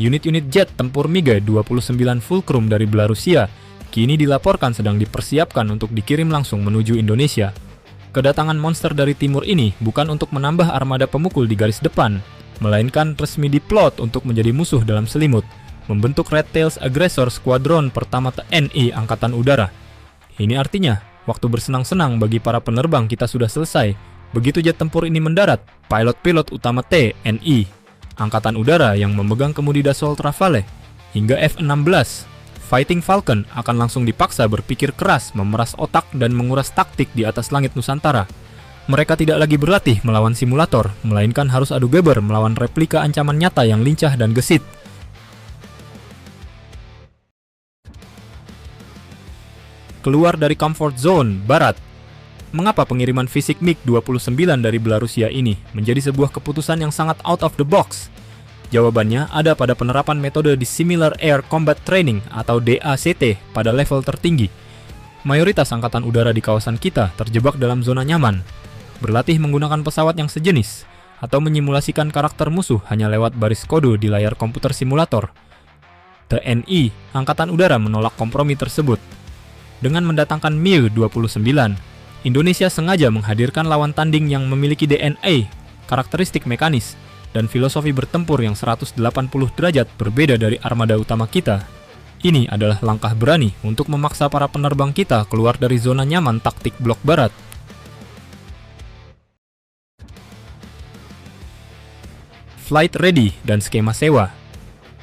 Unit-unit jet tempur MiG-29 Fulcrum dari Belarusia kini dilaporkan sedang dipersiapkan untuk dikirim langsung menuju Indonesia. Kedatangan monster dari timur ini bukan untuk menambah armada pemukul di garis depan, melainkan resmi diplot untuk menjadi musuh dalam selimut, membentuk Red Tails Aggressor Squadron pertama TNI Angkatan Udara. Ini artinya, waktu bersenang-senang bagi para penerbang kita sudah selesai. Begitu jet tempur ini mendarat, pilot-pilot utama TNI Angkatan Udara yang memegang kemudi Dassault Rafale hingga F-16 Fighting Falcon akan langsung dipaksa berpikir keras, memeras otak dan menguras taktik di atas langit Nusantara. Mereka tidak lagi berlatih melawan simulator, melainkan harus adu geber melawan replika ancaman nyata yang lincah dan gesit. Keluar dari comfort zone Barat. Mengapa pengiriman fisik MiG-29 dari Belarusia ini menjadi sebuah keputusan yang sangat out of the box? Jawabannya ada pada penerapan metode Dissimilar Air Combat Training atau DACT pada level tertinggi. Mayoritas angkatan udara di kawasan kita terjebak dalam zona nyaman, berlatih menggunakan pesawat yang sejenis, atau menyimulasikan karakter musuh hanya lewat baris kode di layar komputer simulator. TNI Angkatan Udara menolak kompromi tersebut. Dengan mendatangkan MiG-29, Indonesia sengaja menghadirkan lawan tanding yang memiliki DNA, karakteristik mekanis, dan filosofi bertempur yang 180 derajat berbeda dari armada utama kita. Ini adalah langkah berani untuk memaksa para penerbang kita keluar dari zona nyaman taktik blok barat. Flight ready dan skema sewa.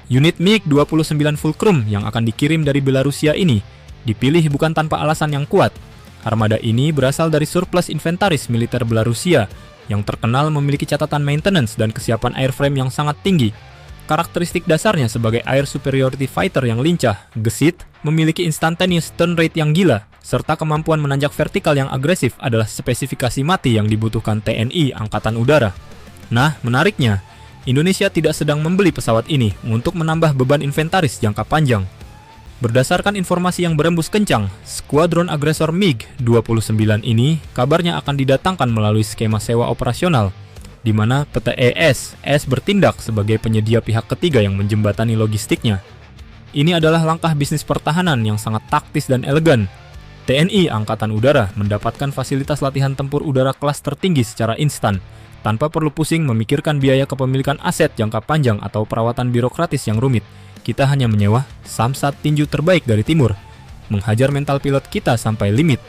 Unit MiG-29 Fulcrum yang akan dikirim dari Belarusia ini dipilih bukan tanpa alasan yang kuat. Armada ini berasal dari surplus inventaris militer Belarusia yang terkenal memiliki catatan maintenance dan kesiapan airframe yang sangat tinggi. Karakteristik dasarnya sebagai air superiority fighter yang lincah, gesit, memiliki instantaneous turn rate yang gila, serta kemampuan menanjak vertikal yang agresif adalah spesifikasi mati yang dibutuhkan TNI Angkatan Udara. Nah, menariknya, Indonesia tidak sedang membeli pesawat ini untuk menambah beban inventaris jangka panjang. Berdasarkan informasi yang berembus kencang, skuadron agresor MiG-29 ini kabarnya akan didatangkan melalui skema sewa operasional, di mana PT ES bertindak sebagai penyedia pihak ketiga yang menjembatani logistiknya. Ini adalah langkah bisnis pertahanan yang sangat taktis dan elegan. TNI Angkatan Udara mendapatkan fasilitas latihan tempur udara kelas tertinggi secara instan, tanpa perlu pusing memikirkan biaya kepemilikan aset jangka panjang atau perawatan birokratis yang rumit. Kita hanya menyewa samsat tinju terbaik dari timur, menghajar mental pilot kita sampai limit,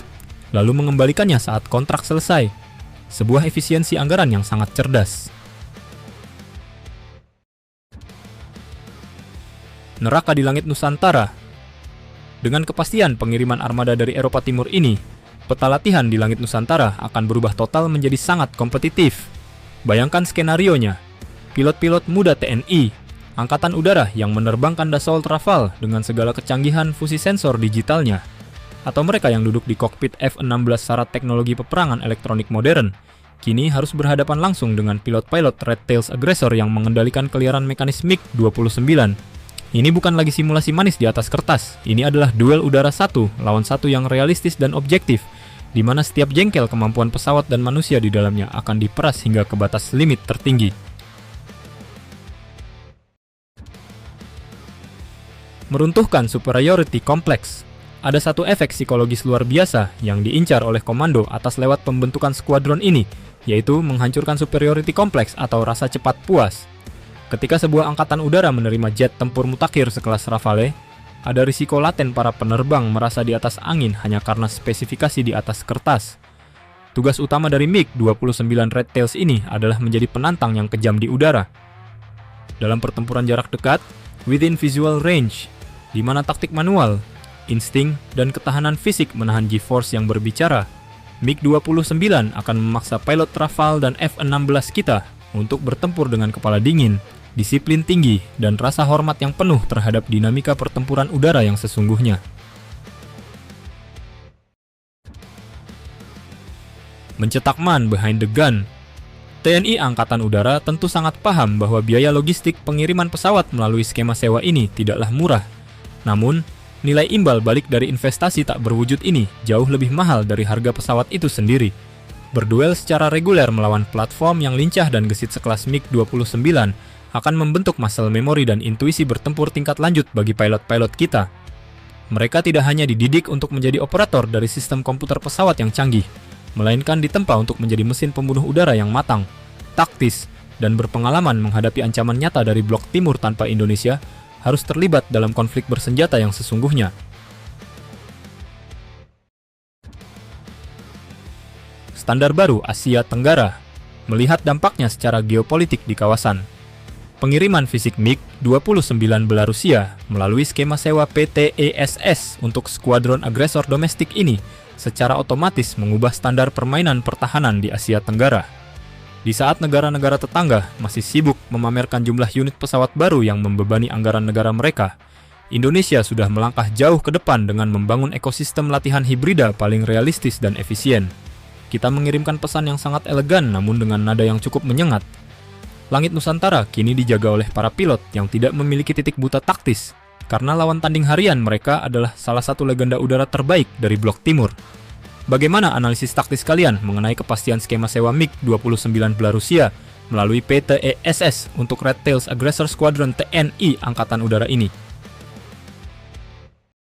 lalu mengembalikannya saat kontrak selesai. Sebuah efisiensi anggaran yang sangat cerdas. Neraka di langit Nusantara. Dengan kepastian pengiriman armada dari Eropa Timur ini, peta latihan di langit Nusantara akan berubah total menjadi sangat kompetitif. Bayangkan skenarionya, pilot-pilot muda TNI Angkatan Udara yang menerbangkan Dassault Rafale dengan segala kecanggihan fusi sensor digitalnya, atau mereka yang duduk di kokpit F-16 syarat teknologi peperangan elektronik modern, kini harus berhadapan langsung dengan pilot-pilot Red Tails Aggressor yang mengendalikan keliaran mekanis MiG-29. Ini bukan lagi simulasi manis di atas kertas, ini adalah duel udara satu lawan satu yang realistis dan objektif, di mana setiap jengkel kemampuan pesawat dan manusia di dalamnya akan diperas hingga ke batas limit tertinggi. Meruntuhkan superiority complex. Ada satu efek psikologis luar biasa yang diincar oleh komando atas lewat pembentukan skuadron ini, yaitu menghancurkan superiority complex atau rasa cepat puas. Ketika sebuah angkatan udara menerima jet tempur mutakhir sekelas Rafale, ada risiko laten para penerbang merasa di atas angin hanya karena spesifikasi di atas kertas. Tugas utama dari MiG-29 Red Tails ini adalah menjadi penantang yang kejam di udara. Dalam pertempuran jarak dekat, within visual range, di mana taktik manual, insting, dan ketahanan fisik menahan G-Force yang berbicara, MiG-29 akan memaksa pilot Rafale dan F-16 kita untuk bertempur dengan kepala dingin, disiplin tinggi, dan rasa hormat yang penuh terhadap dinamika pertempuran udara yang sesungguhnya. Mencetak man behind the gun. TNI Angkatan Udara tentu sangat paham bahwa biaya logistik pengiriman pesawat melalui skema sewa ini tidaklah murah. Namun, nilai imbal balik dari investasi tak berwujud ini jauh lebih mahal dari harga pesawat itu sendiri. Berduel secara reguler melawan platform yang lincah dan gesit sekelas MiG-29 akan membentuk muscle memory dan intuisi bertempur tingkat lanjut bagi pilot-pilot kita. Mereka tidak hanya dididik untuk menjadi operator dari sistem komputer pesawat yang canggih, melainkan ditempa untuk menjadi mesin pembunuh udara yang matang, taktis, dan berpengalaman menghadapi ancaman nyata dari blok timur tanpa Indonesia harus terlibat dalam konflik bersenjata yang sesungguhnya. Standar baru Asia Tenggara melihat dampaknya secara geopolitik di kawasan. Pengiriman fisik MiG-29 Belarusia melalui skema sewa PT ESS untuk skuadron agresor domestik ini secara otomatis mengubah standar permainan pertahanan di Asia Tenggara. Di saat negara-negara tetangga masih sibuk memamerkan jumlah unit pesawat baru yang membebani anggaran negara mereka, Indonesia sudah melangkah jauh ke depan dengan membangun ekosistem latihan hibrida paling realistis dan efisien. Kita mengirimkan pesan yang sangat elegan namun dengan nada yang cukup menyengat. Langit Nusantara kini dijaga oleh para pilot yang tidak memiliki titik buta taktis, karena lawan tanding harian mereka adalah salah satu legenda udara terbaik dari blok timur. Bagaimana analisis taktis kalian mengenai kepastian skema sewa MiG-29 Belarusia melalui PT ESS untuk Red Tails Aggressor Squadron TNI Angkatan Udara ini?